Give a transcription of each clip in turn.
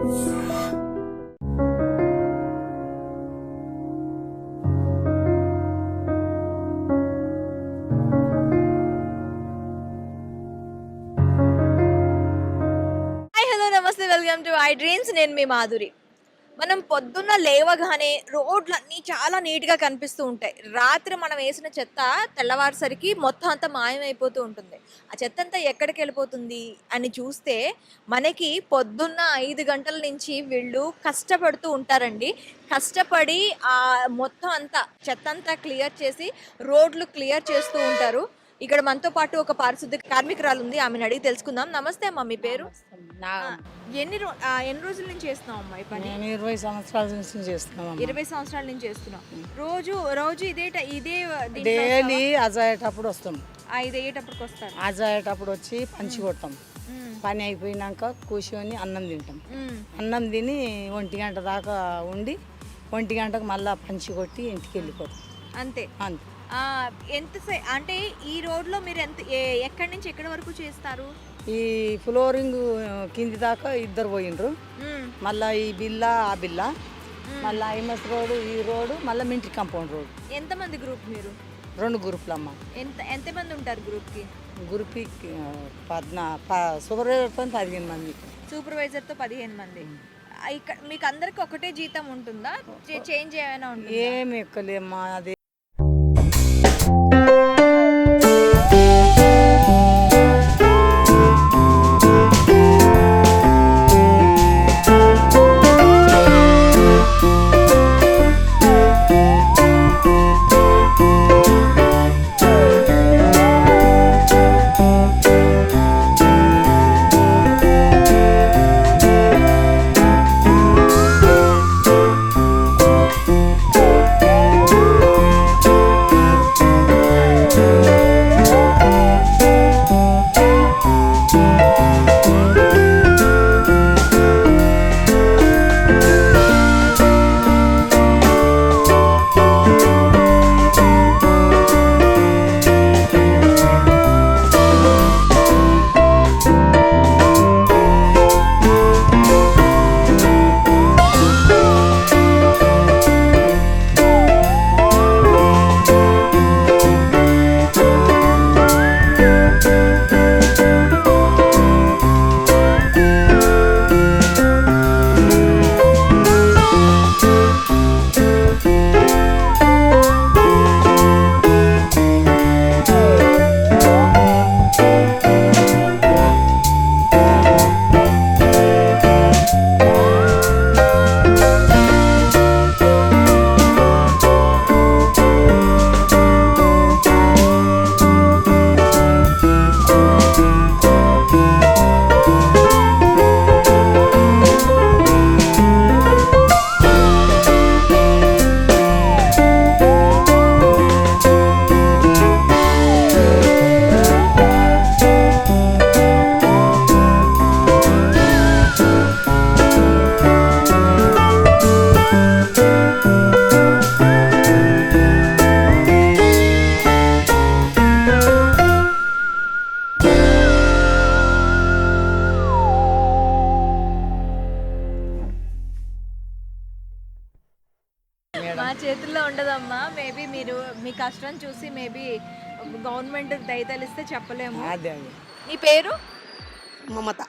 నమస్తే, welcome to I dreams. నేను మీ మాధురి. మనం పొద్దున్న లేవగానే రోడ్లన్నీ చాలా నీట్గా కనిపిస్తూ ఉంటాయి. రాత్రి మనం వేసిన చెత్త తెల్లవారుసరికి మొత్తం అంతా మాయమైపోతూ ఉంటుంది. ఆ చెత్త అంతా ఎక్కడికి వెళ్ళిపోతుంది అని చూస్తే మనకి పొద్దున్న 5 గంటల నుంచి వీళ్ళు కష్టపడుతూ ఉంటారండి. కష్టపడి ఆ మొత్తం అంతా చెత్త అంతా క్లియర్ చేసి రోడ్లు క్లియర్ చేస్తూ ఉంటారు. ఇక్కడ మనతో పాటు ఒక పారిశుద్ధ్య కార్మికురాలు ఉంది. ఆమెను అడిగి తెలుసుకుందాం. నమస్తే అమ్మ, మీ పేరు? ఎన్ని రోజుల నుంచి చేస్తున్నావు అమ్మా ఈ పని? నేను 20 సంవత్సరాల నుంచి చేస్తున్నాను. 20 సంవత్సరాల నుంచి చేస్తున్నాం. రోజు ఇదే డైలీ అజాయేటప్పుడు వస్తాం. ఇది అయ్యేటప్పటికి వస్తారు. అజాయేటప్పుడు వచ్చి పంచి కొడతాం. పని అయిపోయినాక కూర్చొని అన్నం తింటాం. అన్నం తిని 1 గంట దాకా ఉండి 1 గంటకు మళ్ళీ పంచి కొట్టి ఇంటికి వెళ్ళిపోతాం. అంతే అంతే. ఎంత అంటే ఈ రోడ్లో మీరు ఎక్కడి నుంచి ఎక్కడి వరకు చేస్తారు? ఈ ఫ్లోరింగ్ కింది దాకా 2 పోయిండ్రు. మళ్ళీ ఈ బిల్లా ఆ బిల్లా, మళ్ళీ ఐమస్ రోడ్డు, ఈ రోడ్డు, మళ్ళీ మింట్రీ కాంపౌండ్ రోడ్. ఎంతమంది గ్రూప్ మీరు? 2 గ్రూపులమ్మ. ఎంతమంది ఉంటారు గ్రూప్కి? గ్రూప్కి 14 సూపర్వైజర్తో 15 మంది. సూపర్వైజర్తో 15 మంది. ఇక్కడ మీకు అందరికి ఒకటే జీతం ఉంటుందా? చేంజ్ ఏమైనా ఉంటుందా? ఏమి ఎక్కలేమ్మా. అది మా చేతుల్లో ఉండదమ్మా. మేబీ మీరు మీ కష్టం చూసి మేబీ గవర్నమెంట్ దయతలిస్తే చెప్పలేము. నీ పేరు? మమత.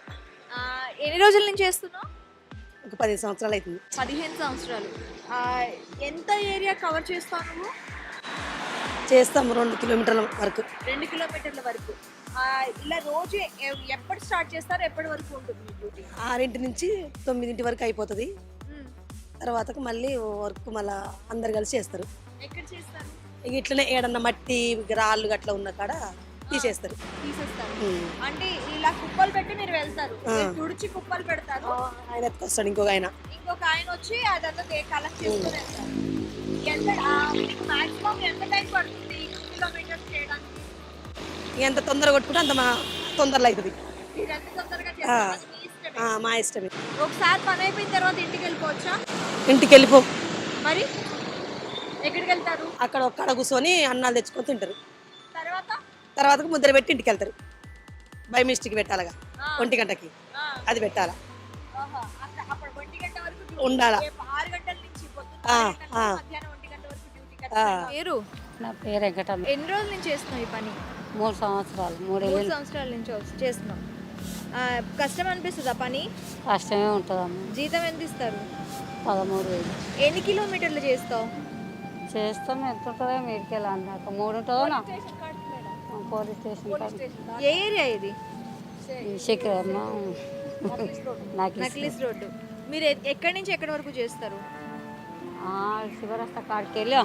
ఎన్ని రోజుల నుంచి చేస్తున్నావు? ఒక 15 సంవత్సరాలు అవుతుంది. 15 సంవత్సరాలు. ఎంత ఏరియా కవర్ చేస్తావు నువ్వు? చేస్తాము 2 కిలోమీటర్ల వరకు. 2 కిలోమీటర్ల వరకు. ఇలా రోజు ఎప్పుడు స్టార్ట్ చేస్తారు, ఎప్పటి వరకు ఉంటుంది మీ డ్యూటీ? 6 నుంచి 9 వరకు అయిపోతుంది. తర్వాతకు మళ్ళీ వర్క్ మళ్ళీ అందరు కలిసి చేస్తారు. ఎక్కడ చేస్తారు? ఇట్లనే ఏడన్నా మట్టి రాళ్ళు గట్లా ఉన్న కాడ తీసేస్తారు. అంటే ఇలా కుప్పలు పెట్టి మీరు వెళ్తారు, తుడిచి కుప్పలు పెడతారు. ఆయన ఎత్తుకొస్తాడు ఇంకొక ఆయన వచ్చి అదంతా కలెక్ట్ చేసుకుని వెళ్తారు. మాక్సిమం ఎంత టైం పడుతుంది కిలోమీటర్స్ చేయడానికి? ఎంత తొందరగా కొట్టుకుంటే అంత తొందరలో అవుతుంది. మా ఇష్టమే. ఒకసారి పని అయిపోయిన తర్వాత ఇంటికి వెళ్ళిపోవచ్చా? ఇంటికి వెళ్ళిపో. మరి ఎక్కడికి వెళ్తారు? అక్కడ ఒక్కడ కూర్చొని అన్నాలు తెచ్చుకొని తింటారు. తర్వాత ముద్ర పెట్టి ఇంటికి వెళ్తారు. బై మిస్టేక్ పెట్టాలగా 1 గంటకి అది పెట్టాలా. అప్పుడు ఉండాలా. రేపు 6 గంటల నుంచి పొద్దున్న ఆ, 6 గంటల ఆ. నుంచి మధ్యాహ్నం 1 గంట వరకు డ్యూటీ ఖచ్చితంగా. పేరు నా పేరు వెంకటమ్మ. ఎన్ని రోజుల నుంచి చేస్తున్నావు ఈ పని? 3 సంవత్సరాలు 3 3 సంవత్సరాల నుంచి చేస్తున్నాం. కష్టం అనిపిస్తుందా పని? కష్టమే ఉంటుందమ్మ. జీతం ఎంత ఇస్తారు? 13,000 ఎన్ని కిలోమీటర్లు చేస్తావు? చేస్తాం. ఎంత ఉంటుందో మీడికెళ్ళి అన్నాక 3 ఉంటుందో నా పోలీస్ స్టేషన్ కాడ. ఏ ఏరియా ఇది? శిఖరమ్మ నాకు నక్లీస్ రోడ్డు. మీరు ఎక్కడి నుంచి ఎక్కడి వరకు చేస్తారు? శివరస్త కాడికి వెళ్ళి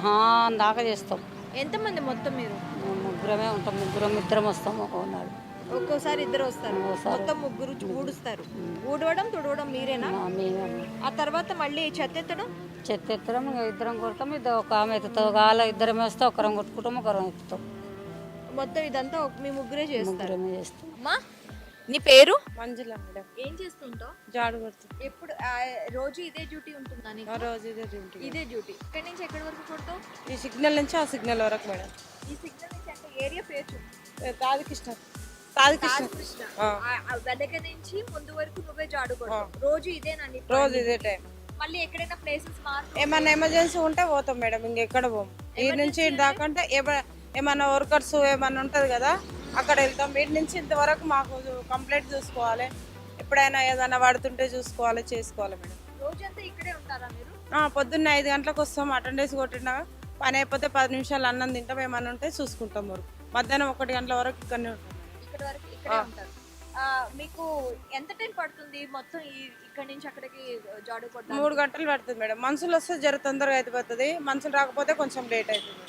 దాకా చేస్తాం. ఎంతమంది మొత్తం మీరు? మేము ముగ్గురమే ఉంటాం. ఇద్దరం వస్తాము ఒకనాడు. ఒక్కోసారి ఇద్దరు వస్తారు, ఒకసారి. మొత్తం ముగ్గురు ఊడుస్తారు. ఊడవడం తుడవడం మీరేనా? మేమే ఆ తర్వాత మళ్ళీ చెత్త ఎత్తడం? చెత్త ఎత్తడం ఇంకా ఇద్దరం కొడతాం. ఇద్దరు ఒక ఆమె ఎత్తుతాం. కాల ఇద్దరం వేస్తాం. ఒకరం కొట్టుకుంటాం, ఒకరం ఎత్తుతాం. మొత్తం ఇదంతా మీ ముగ్గురే చేస్తారు. ముగ్గురమే చేస్తాం. అమ్మా నీ పేరు? మంజుల మేడం. ఏం చేస్తుంటావు? జాడు కొడుతుంది. ఎప్పుడు రోజు ఇదే డ్యూటీ ఉంటుందా నీకు? ఆ రోజు ఇదే డ్యూటీ. ఇదే డ్యూటీ. ఇక్కడి నుంచి ఎక్కడి వరకు కొడతావు? ఈ సిగ్నల్ నుంచి ఆ సిగ్నల్ వరకు మేడం. ఈ సిగ్నల్ నుంచి అంటే ఏరియా పేరు చెప్పు. తాదికృష్ణ. తాదికృష్ణ. కృష్ణ. ఆ. వెనక నుంచి ముందు వరకు నువ్వే జాడు కొడతావు. రోజు ఇదేనా నీ పని? రోజు ఇదే టైం. మళ్ళీ ఎక్కడైనా ప్లేసెస్ మారుతూ ఏమన్నా ఎమర్జెన్సీ ఉంటే పోతాం మేడం. ఇంకెక్కడ పోం. ఈ నుంచి ఇటు దాకా అంటే ఏమన్నా వర్కర్స్ ఏమన్నా ఉంటుంది కదా, అక్కడ వెళ్తాం. వీటి నుంచి ఇంతవరకు మాకు కంప్లైంట్ చూసుకోవాలి. ఎప్పుడైనా ఏదైనా పడుతుంటే చూసుకోవాలి, చేసుకోవాలి మేడం. రోజంతా ఇక్కడే ఉంటారా మీరు? పొద్దున్న 5 గంటలకు వస్తాం. అటెండెన్స్ కొట్టినా పని అయిపోతే 10 నిమిషాలు అన్నం తింటాం. ఏమన్నా ఉంటే చూసుకుంటాం వరకు. మధ్యాహ్నం 1 గంటల వరకు ఇక్కడనే ఉంటాం. ఇక్కడ వరకు ఇక్కడే ఉంటారు. మీకు ఎంత టైం పడుతుంది మొత్తం ఇక్కడ నుంచి అక్కడికి జాడు కొట్టడానికి? 3 గంటలు పడుతుంది మేడం. మనుషులు వస్తే జర తొందరగా అయిపోతుంది. మనుషులు రాకపోతే కొంచెం లేట్ అవుతుంది.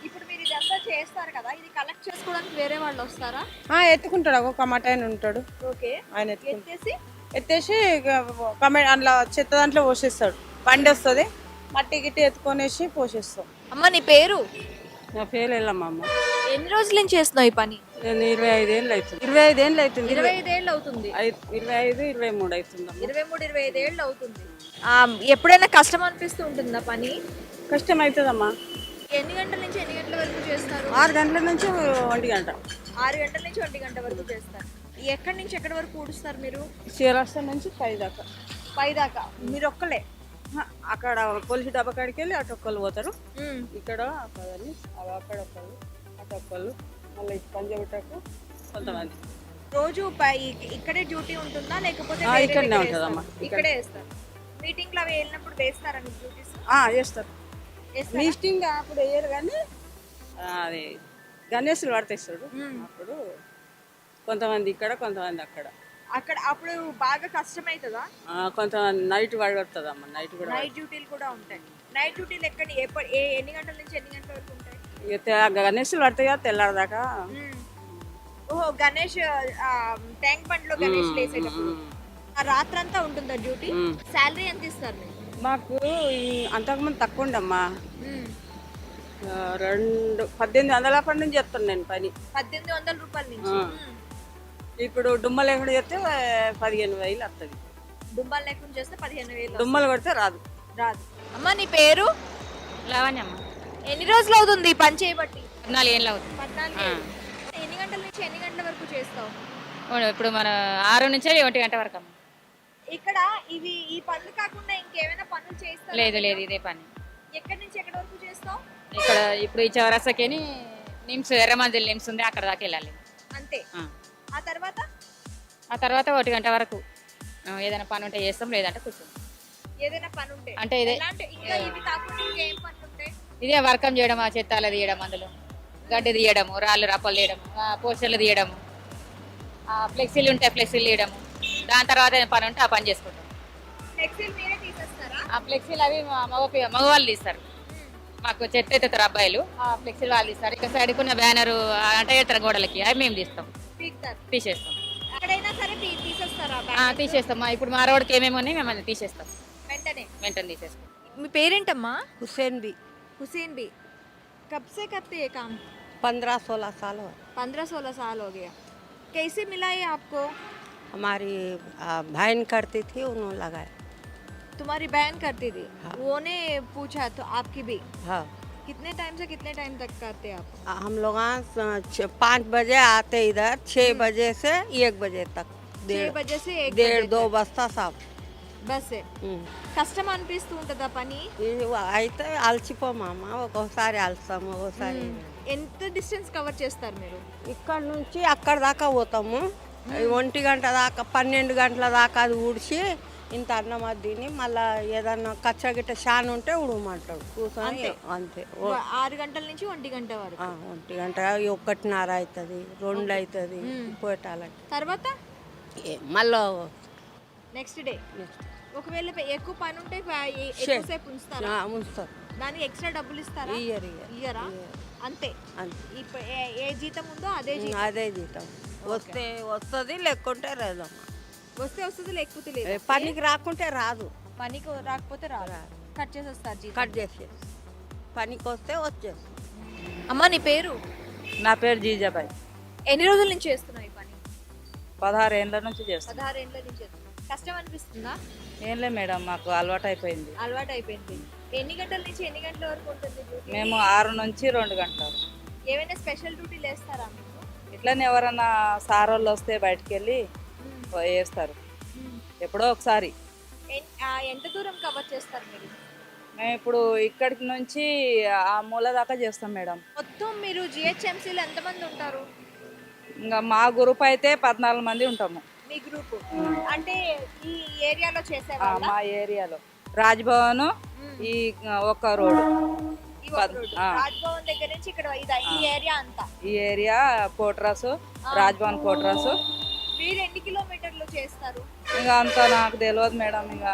ఇప్పుడు మీరు ఇదంతా చేస్తారు కదా, ఇది కలెక్ట్ చేసుకోవడానికి వేరే వాళ్ళు వస్తారా? ఎత్తుకుంటాడు. ఒక కమాటాయన ఉంటాడు. ఓకే. ఆయన ఎత్తుకుంటాడు. ఎత్తేసి ఎత్తేసి అందులో చెత్త దాంట్లో పోసేస్తాడు. బండి వస్తుంది, మట్టి గిట్టి ఎత్తుకొనేసి పోసేస్తాం. అమ్మ నీ పేరు? నా పేరు వెళ్ళమ్మా. ఎన్ని రోజుల నుంచి చేస్తున్నావు ఈ పని? నేను 25 ఏళ్ళు అవుతుంది. 25 ఏళ్ళు అవుతుంది. 25 ఏళ్ళు అవుతుంది. 25, 23 అవుతుంది. 23, 25 ఏళ్ళు అవుతుంది. ఎప్పుడైనా కష్టం అనిపిస్తూ ఉంటుందా పని? కష్టం అవుతుందమ్మా. ఎన్ని గంటల నుంచి ఎన్ని గంటల వరకు చేస్తారు? 6 గంటల నుంచి 1 గంట. 6 గంటల నుంచి 1 గంట వరకు చేస్తారు. ఎక్కడి నుంచి ఎక్కడి వరకు ఊడుస్తారు మీరు? శివరాష్ట్రం నుంచి 5 దాకా. 5 దాకా మీరు ఒక్కలే? అక్కడ పోలీసు డబ్బా కాడికి వెళ్ళి అటు ఒక్కళ్ళు పోతారు. ఇక్కడ ఒకళ్ళని అక్కడ ఒకళ్ళు అటు ఒక్కళ్ళు మళ్ళీ పంజాబిటకు కొంతమంది. రోజు ఇక్కడే డ్యూటీ ఉంటుందా లేకపోతే ఇక్కడనే ఉంటుందమ్మా. ఇక్కడే వేస్తారు. మీటింగ్ లో అవి వెళ్ళినప్పుడు వేస్తారా మీకు డ్యూటీస్? చేస్తారు. మీటింగ్ అప్పుడు వేయరు కానీ అది గణేశులు పడతాడు. అప్పుడు కొంతమంది ఇక్కడ కొంతమంది అక్కడ. అప్పుడు బాగా కష్టమవుతుందా? కొంతమంది నైట్ పడుతుందమ్మా. నైట్ కూడా నైట్ డ్యూటీలు కూడా ఉంటాయి. నైట్ డ్యూటీలు ఎన్ని గంటల నుంచి ఎన్ని గంటల వరకు ఉంటాయి? గణేశులు పడతాయి కదా తెల్లారదాకా. ఓహో, గణేష్ ట్యాంక్ బండ్ లో గణేష్ వేసేటప్పుడు రాత్రంతా ఉంటుందా డ్యూటీ? శాలరీ ఎంత ఇస్తారు మీకు? మాకు అంతకుముందు తక్కువ ఉండమ్మా. 1800 అప్పటి నుంచి చెప్తాను నేను పని. 1800 రూపాయల నుంచి. ఇప్పుడు డుమ్మ లేకుండా చేస్తే 15,000 వస్తుంది. దుంబాలు లేకుండా చేస్తే 15,000. దుమ్మలు కొడితే రాదు. అమ్మ నీ పేరు? లావణ్యమ్మ. ఎన్ని రోజులు అవుతుంది ఈ పని చేయబట్టి? 14 ఏళ్ళు అవుతుంది. 14 ఏళ్ళు. ఎన్ని గంటల నుంచి ఎన్ని గంటల వరకు చేస్తావు? ఇప్పుడు మన 6 నుంచి 1 గంట వరకు అమ్మ. ఇక్కడ ఈ పనులు కాకుండా ఇంకేమైనా పనులు చేస్తావా? లేదు లేదు, ఇదే పని. ఎక్కడి నుంచి ఎక్కడి వరకు చేస్తావు? ఇక్కడ ఇప్పుడు ఈ చౌరస్తాకేని నిమ్స్ ఎర్రమంజిల్ నిమ్స్ ఉంది, అక్కడ దాకా వెళ్ళాలి అంతే. ఆ తర్వాత 1 గంట వరకు ఏదైనా పని ఉంటే చేస్తాం, లేదంటే కూర్చుంటాం. ఏదైనా పని ఉంటే అంటే ఇదే ఇంకా ఇవి కాకుండా ఇంకేం పనులు ఉంటాయి? ఇదే వర్కం చేయడం, ఆ చెత్తాలు తీయడం, అందులో గడ్డి తీయడము, రాళ్ళు రప్పలు తీయడము, పోస్టర్లు తీయడము, ఫ్లెక్సీలు ఉంటే ఫ్లెక్సీలు తీయడము. దాని తర్వాత ఏం పని ఉంటే ఆ పని చేసుకుంటాం. ఫ్లెక్సీలు మీరే తీసేస్తారా? ఆ ఫ్లెక్సీలు అవి మగవాళ్ళు తీస్తారు. మాకు చెత్త ఎత్తుతారు అబ్బాయిలు, ఆ ఫ్లెక్సీలు వాళ్ళు తీస్తారు. ఇక సైడ్కి ఉన్న బ్యానరు అంటే ఎత్తర గోడలకి అవి మేము తీస్తాం, తీసేస్తాం. ఎక్కడైనా సరే తీసేస్తారా? తీసేస్తాం. ఇప్పుడు మా రోడ్కి ఏమేమి ఉన్నాయి మేము తీసేస్తాం, వెంటనే తీసేస్తాం. మీ పేరేంటమ్మా? हुसैन भी हुसैन भी। कब से करते हैं काम? 15-16 साल हो 15-16 साल हो गया। कैसे मिला ये आपको? हमारी बहन करती थी, उन्होंने लगाया। तुम्हारी बहन करती थी? हाँ। वो ने पूछा तो आपकी भी? हाँ, कितने टाइम से कितने टाइम तक करते हैं आप? हम लोग 5 बजे आते इधर, 6 बजे से 1 बजे तक। 6 बजे से 1 डेढ़ बजे 2 तक। बस्ता साफ। బస్సే. కష్టం అనిపిస్తూ ఉంటుందా పని? అయితే అలసిపోమమ్మ, ఒక్కొక్కసారి అలసాము, ఒక్కోసారి ఎంత డిస్టెన్స్ కవర్ చేస్తారు మీరు? ఇక్కడ నుంచి అక్కడ దాకా పోతాము. 1 గంట దాకా 12 గంటల దాకా అది ఊడ్చి ఇంత అన్నం అది తిని మళ్ళీ ఏదన్నా కచ్చగిట్ట షాన్ ఉంటే ఉడమంటాడు కూర్చొని అంతే. 6 గంటల నుంచి 1 గంట వరకు. 1 గంట 1:30 అవుతుంది, 2 అవుతుంది పోటాలంటే. తర్వాత మళ్ళీ నెక్స్ట్ డే ఒకవేళ ఎక్కువ పని ఉంటే ఎక్కువసేపు ఉంచుతారా? ఉంచుతారు. దానికి ఎక్స్ట్రా డబ్బులు ఇస్తారా? ఇయ్యరా? అంతే. ఏ జీతం ఉందో అదే జీతం వస్తే వస్తుంది, లేకుంటే రాదమ్మా. వస్తే వస్తుంది, లేకపోతే లేదు. పనికి రాకుంటే రాదు. పనికి రాకపోతే రాదు, కట్ చేసేస్తారు జీతం. కట్ చేసి పనికి వస్తే వచ్చేసి. అమ్మ నీ పేరు? నా పేరు జీజాబాయ్. ఎన్ని రోజుల నుంచి చేస్తున్నావు ఈ పని? 16 ఏళ్ళ నుంచి చేస్తాను. 16 ఏళ్ళ నుంచి చేస్తున్నావు. కష్టం అనిపిస్తుందా? ఏంలే మేడం, మాకు అలవాటు అయిపోయింది. అలవాటు అయిపోయింది. ఎన్ని గంటల నుంచి ఎన్ని గంటల వరకు ఉంటుంది డ్యూటీ? మేము 6 నుంచి 2 గంటలు. ఏమైనా స్పెషల్ డ్యూటీలు వేస్తారా మీకు? ఇట్లనే ఎవరన్నా సార్ వాళ్ళు వస్తే బయటికి వెళ్ళి వేస్తారు ఎప్పుడో ఒకసారి. ఎంత దూరం కవర్ చేస్తారు మీరు? మేము ఇప్పుడు ఇక్కడికి నుంచి ఆ మూల దాకా చేస్తాం మేడం. మొత్తం మీరు జిహెచ్ఎంసీలో ఎంతమంది ఉంటారు? ఇంకా మా గ్రూప్ అయితే 14 మంది ఉంటాము. మీ గ్రూప్ అంటే ఈ ఏరియాలో చేసేవాళ్ళ? మా ఏరియాలో రాజ్భవన్, ఈ ఒక రోడ్, రాజ్భవన్ దగ్గర నుంచి ఇక్కడ ఈ ఏరియా అంతా. ఈ ఏరియా కోట్రాసు, రాజ్భవన్ కోట్రాసు. మీరు ఎన్ని కిలోమీటర్లు చేస్తారు? ఇంకా అంత నాకు తెలియదు మేడం. ఇంకా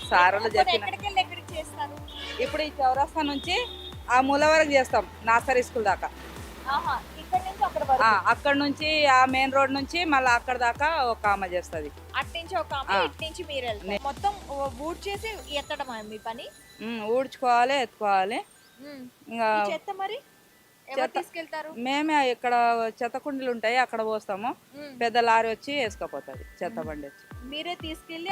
సార్లు చెప్పిన ఎక్కడికి వెళ్ళి ఎక్కడికి చేస్తారు? ఇప్పుడు ఈ చౌరస్తా నుంచి ఆ మూల వరకు చేస్తాం, నర్సరీ స్కూల్ దాకా. ఇక్కడ నుంచి అక్కడ వరకు? అక్కడ నుంచి ఆ మెయిన్ రోడ్ నుంచి మళ్ళీ అక్కడ దాకా ఒక ఆమె చేస్తుంది. అటు నుంచి ఒక ఆమె, ఇటు నుంచి మీరు వెళ్తారు. మొత్తం ఊడ్ చేసి ఎత్తడం మీ పని? ఊడ్చుకోవాలి, ఎత్తుకోవాలి. ఇంకా చెత్త మరి ఎవరు తీసుకెళ్తారు? మేమే ఇక్కడ చెత్త కుండీలు ఉంటాయి, అక్కడ పోస్తాము. పెద్ద లారీ వచ్చి వేసుకపోతుంది, చెత్త బండి వచ్చి. మీరే తీసుకెళ్ళి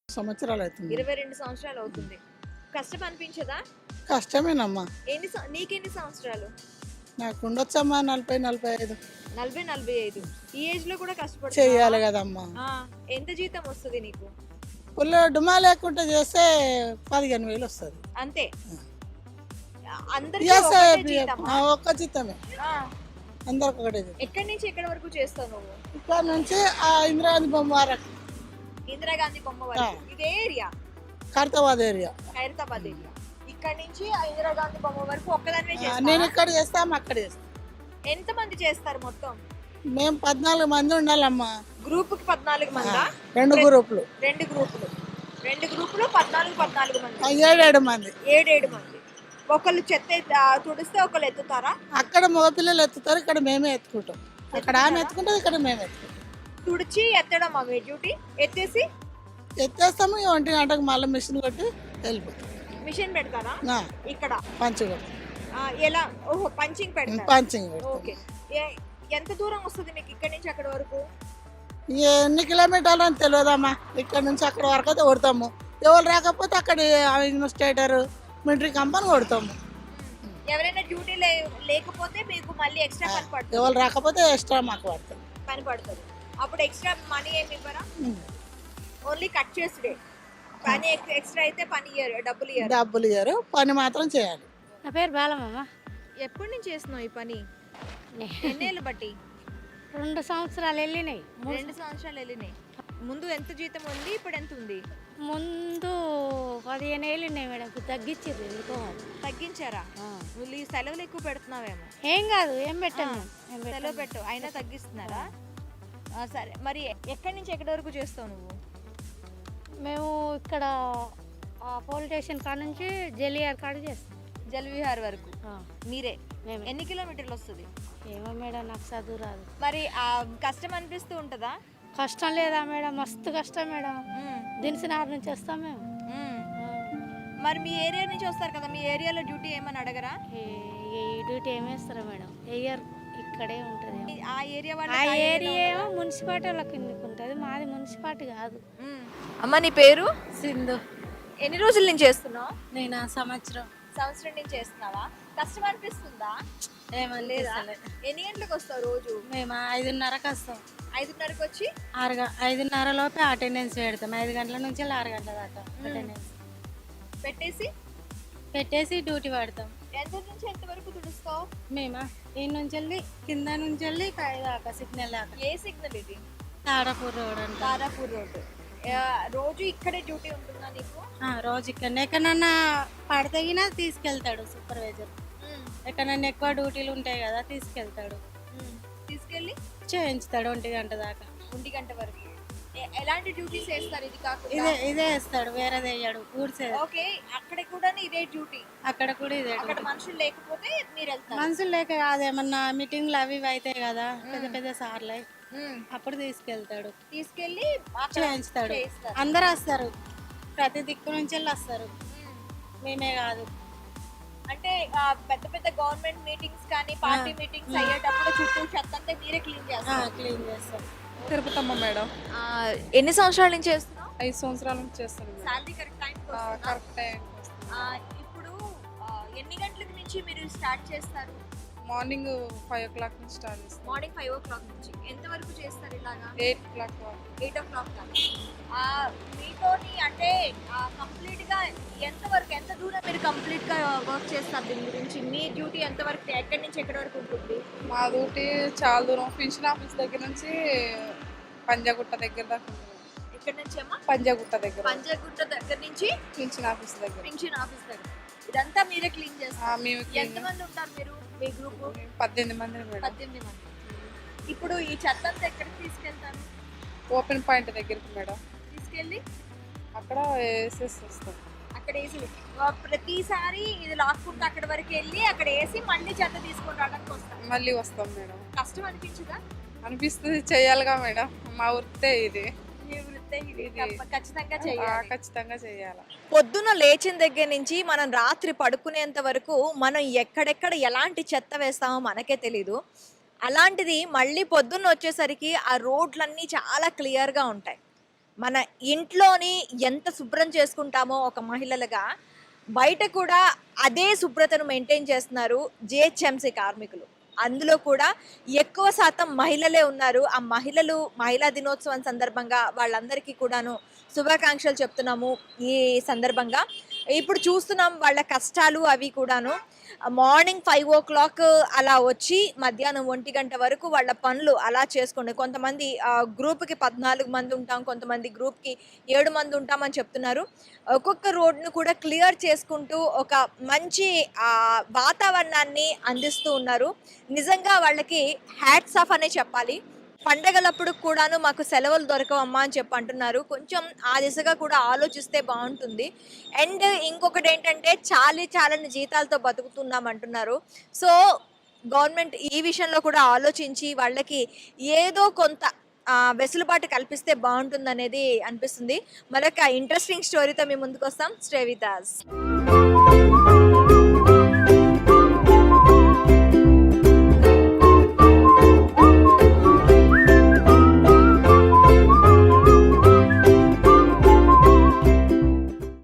సంవత్సరాలు అవుతుంది. 22 సంవత్సరాలు అవుతుంది. కష్టం అనిపించదా? కష్టమేనమ్మా. నీకెన్ని సంవత్సరాలు? నాకు ఉండొచ్చమ్మా 40-45 40-45 ఈ ఏజ్ లో కూడా కష్టపడుతున్నావా? చెయ్యాలి కదమ్మా. ఎంత జీతం వస్తుంది నీకు? ఫుల్ డుమా లేకుండా చేస్తే 15,000 వస్తుంది. అంతే అందరికీ ఒకటే జీతమా? ఒక్క జీతమే అందరికి ఒకటే జీతం. ఎక్కడి నుంచి ఎక్కడి వరకు చేస్తావు నువ్వు? ఇక్కడ నుంచి ఆ ఇందిరాగాంధీ బొమ్మ వరకు ఇందిరాగాంధీ బొమ్మ వరకు. ఇదే area Khairatabad area. Khairatabad area. ఇక్కడ నుంచి ఆ ఇందిరాగాంధీ బొమ్మ వరకు ఒక్కదానివే నేను చేస్తావా? ఇక్కడ చేస్తాం అక్కడ చేస్తాం. ఎంత మంది చేస్తారు మొత్తం? మేము 14 మంది ఉండాలమ్మా. గ్రూప్ కి 14 మందా? 2 గ్రూపులు 2 గ్రూపులు 14 మంది. 7 మంది 7 మంది. ఒకళ్ళు చెత్త తుడిస్తే ఒకళ్ళు ఎత్తుతారా? అక్కడ మగపిల్లలు ఎత్తుతారు, ఇక్కడ మేమే ఎత్తుకుంటాం. అక్కడ ఆమె ఎత్తుకుంటుంది, ఇక్కడ మేము ఎత్తుకుంటాం. తుడిచి ఎత్తడం మీ డ్యూటీ. ఎత్తేసి ఎత్తేస్తాము. 1 గంటకు మళ్ళీ మిషన్ కొట్టి వెళ్ళిపోతాం. మిషన్ పెడతారా ఇక్కడ? పంచి కొడతాం. ఎలా? ఓహో, పంచింగ్ పెడతారు. పంచింగ్ పెడతాం. ఓకే. ఎంత దూరం వస్తుంది మీకు ఇక్కడ నుంచి అక్కడ వరకు? ఎన్ని కిలోమీటర్లు అని తెలియదమ్మా. ఇక్కడ నుంచి అక్కడ వరకు అయితే కొడతాము. ఎవరు రాకపోతే అక్కడ ఇన్వెస్టేటర్ మిలిటరీ కంపెనీ కొడతాము. ఎవరైనా డ్యూటీ లేకపోతే మీకు మళ్ళీ ఎక్స్ట్రా పని పడుతుంది. ఎవరు రాకపోతే ఎక్స్ట్రా మాకు పడుతుంది. పని పడుతుంది. అప్పుడు ఎక్స్ట్రా మనీ ఏమి ఇవ్వరా? ఓన్లీ కట్ చేసుడే. పని ఎక్స్ట్రా అయితే డబ్బులు ఇయ్యరు. పని మాత్రం చేయాలి. నా పేరు బాలమ్మ. ఎప్పటి నుంచి చేస్తున్నావు ఈ పని? ఎన్నేళ్ళు బట్టి? 2 సంవత్సరాలు వెళ్ళినాయి. 2 సంవత్సరాలు వెళ్ళినాయి. ముందు ఎంత జీతం ఉంది, ఇప్పుడు ఎంత ఉంది? ముందు 15 ఏళ్ళు ఉన్నాయి మేడం. ఇప్పుడు తగ్గించారు. ఎందుకో తగ్గించారా? నువ్వు ఈ సెలవులు ఎక్కువ పెడుతున్నావేమో. ఏం కాదు, ఏం పెట్టాను. సెలవు పెట్టు, అయినా తగ్గిస్తున్నారా? సరే, మరి ఎక్కడి నుంచి ఎక్కడి వరకు చేస్తావు నువ్వు? మేము ఇక్కడ పోలీస్ స్టేషన్ కాడ నుంచి జలియార్ కాడ చేస్తాం. జలవిహార్ వరకు మీరే? మేము. ఎన్ని కిలోమీటర్లు వస్తుంది? ఏమో మేడం, నాకు చదువు రాదు. మరి కష్టం అనిపిస్తూ ఉంటుందా? కష్టం లేదా మేడం? మస్తు కష్టం మేడం. దినసినార్ నుంచి వస్తాం మేము. మరి మీ ఏరియా నుంచి వస్తారు కదా, మీ ఏరియాలో డ్యూటీ ఏమని అడగరా? ఈ డ్యూటీ ఏమేస్తారా మేడం? ఎయ్యర్ ఇక్కడే ఉంటుంది. ఆ ఏరియా ఆ ఏరియా ఏమో మున్సిపాలిటీ వాళ్ళ కిందకి ఉంటుంది. మాది మున్సిపాలిటీ కాదు. అమ్మ, నీ పేరు? సింధు. ఎన్ని రోజుల నుంచి చేస్తున్నావు? నేను సంవత్సరం నుంచి చేస్తున్నావా? కష్టం అనిపిస్తుందా? ఏమన్నా ఎన్ని గంటలకు వస్తావు రోజు? మేము 5:30కి వస్తాం. 5:30కి వచ్చి 5:30 లోపే అటెండెన్స్ పెడతాం. 5 గంటల నుంచి 6 గంటల దాకా అటెండెన్స్ పెట్టేసి డ్యూటీ పడతాం. ఎంత నుంచి ఎంత వరకు తుడుస్తావు? మేమా ఈ నుంచి వెళ్ళి కింద నుంచి వెళ్ళి పై దాకా సిగ్నల్ దాకా. ఏ సిగ్నల్ ఇది? తారాపూర్ రోడ్ అంట. తారాపూర్ రోడ్. రోజు ఇక్కడే డ్యూటీ ఉంటుందా నీకు? రోజు ఇక్కడనే. ఎక్కడన్నా పడతగినా తీసుకెళ్తాడు సూపర్వైజర్. ఎక్కడన్నా ఎక్కువ డ్యూటీలు ఉంటాయి కదా, తీసుకెళ్తాడు. తీసుకెళ్ళి చేయించుతాడు 1 గంట దాకా. 1 గంట వరకు. ఎలాంటి డ్యూటీస్ చేస్తారు ఇది కాకుండా? ఇదే వేస్తాడు, వేరేది వేయడు. ఊడ్చేది. ఓకే, అక్కడ కూడా ఇదే డ్యూటీ? అక్కడ కూడా ఇదే. అక్కడ మనుషులు లేకపోతే మీరు వెళ్తారు? మనుషులు లేక కాదు, ఏమన్నా మీటింగ్లు అవి ఇవి అవుతాయి కదా, పెద్ద పెద్ద సార్లు, అప్పుడు తీసుకెళ్ళి చేయించుతాడు. అందరు వస్తారు, ప్రతి దిక్కు నుంచి వెళ్ళి వస్తారు, మేమే కాదు. అంటే పెద్ద పెద్ద గవర్నమెంట్ మీటింగ్స్ కానీ పార్టీ మీటింగ్స్ అయ్యేటప్పుడు చుట్టూ చెత్త అంతా మీరే క్లీన్ చేస్తాం. తిరుపతమ్మ మేడం. ఎన్ని సంవత్సరాల నుంచి చేస్తున్నావు? 5 సంవత్సరాల నుంచి చేస్తాను. Salary correct time? Correct time. ఇప్పుడు ఎన్ని గంటల నుంచి మీరు స్టార్ట్ చేస్తారు? మార్నింగ్ 5 o'clock నుంచి స్టార్ట్ చేస్తాం. మార్నింగ్ 5 o'clock నుంచి ఎంత వరకు చేస్తారు ఇలాగా? 8 o'clock వరకు. 8 o'clock దాకా. మీతోని అంటే కంప్లీట్ గా ఎంత దూరం మీరు కంప్లీట్ గా వర్క్ చేస్తారు దీని గురించి? మీ డ్యూటీ ఎంత వరకు, ఎక్కడి నుంచి ఎక్కడి వరకు ఉంటుంది? మా డ్యూటీ చాలా దూరం. పెన్షన్ ఆఫీస్ దగ్గర నుంచి పంజాగుట్ట దగ్గర దాకా ఉంటుంది. ఇక్కడ నుంచి అమ్మా? పంజాగుట్ట దగ్గర నుంచి పెన్షన్ ఆఫీస్ దగ్గర. ఇదంతా మీరే క్లీన్ చేస్తారు? మేము ఎంతమంది ఉంటారు మీరు మీ గ్రూప్? 18 మంది మేడం. 18 మంది. ఇప్పుడు ఈ చెత్త అంతా ఎక్కడికి తీసుకెళ్తారు? ఓపెన్ పాయింట్ దగ్గరికి మేడం. తీసుకెళ్ళి అక్కడ వేసేసి వస్తాం. అక్కడ వేసి ప్రతిసారి ఇది లాక్కుంటూ అక్కడ వరకు వెళ్ళి అక్కడ వేసి మళ్ళీ చెత్త తీసుకొని రావడానికి వస్తాం. మళ్ళీ వస్తాం మేడం. కష్టం అనిపించదా? అనిపిస్తుంది, చెయ్యాలిగా మేడం. మా వృత్తే ఇది. ఖచ్చితంగా చేయాలి. పొద్దున లేచిన దగ్గర నుంచి మనం రాత్రి పడుకునేంత వరకు మనం ఎక్కడెక్కడ ఎలాంటి చెత్త వేస్తామో మనకే తెలీదు. అలాంటిది మళ్ళీ పొద్దున్న వచ్చేసరికి ఆ రోడ్లన్నీ చాలా క్లియర్గా ఉంటాయి. మన ఇంట్లోని ఎంత శుభ్రం చేసుకుంటామో ఒక మహిళలుగా బయట కూడా అదే శుభ్రతను మెయింటైన్ చేస్తున్నారు జిహెచ్ఎంసీ కార్మికులు. అందులో కూడా ఎక్కువ శాతం మహిళలే ఉన్నారు. ఆ మహిళా దినోత్సవం సందర్భంగా వాళ్ళందరికీ కూడాను శుభాకాంక్షలు చెప్తున్నాము. ఈ సందర్భంగా ఇప్పుడు చూస్తున్నాం వాళ్ళ కష్టాలు అవి కూడాను. మార్నింగ్ 5 o'clock అలా వచ్చి మధ్యాహ్నం 1 గంట వరకు వాళ్ళ పనులు అలా చేసుకోండి. కొంతమంది గ్రూప్కి 14 మంది ఉంటాం, కొంతమంది గ్రూప్కి 7 మంది ఉంటామని చెప్తున్నారు. ఒక్కొక్క రోడ్ను కూడా క్లియర్ చేసుకుంటూ ఒక మంచి వాతావరణాన్ని అందిస్తూ ఉన్నారు. నిజంగా వాళ్ళకి హ్యాట్స్ ఆఫ్ అనే చెప్పాలి. పండగలప్పుడు కూడాను మాకు సెలవులు దొరకవమ్మా అని చెప్పి అంటున్నారు. కొంచెం ఆ దిశగా కూడా ఆలోచిస్తే బాగుంటుంది. అండ్ ఇంకొకటి ఏంటంటే చాలని జీతాలతో బతుకుతున్నాం అంటున్నారు. సో గవర్నమెంట్ ఈ విషయంలో కూడా ఆలోచించి వాళ్ళకి ఏదో కొంత వెసులుబాటు కల్పిస్తే బాగుంటుంది అనేది అనిపిస్తుంది. మరొక ఇంట్రెస్టింగ్ స్టోరీతో మీ ముందుకు వస్తాం. Stay with us.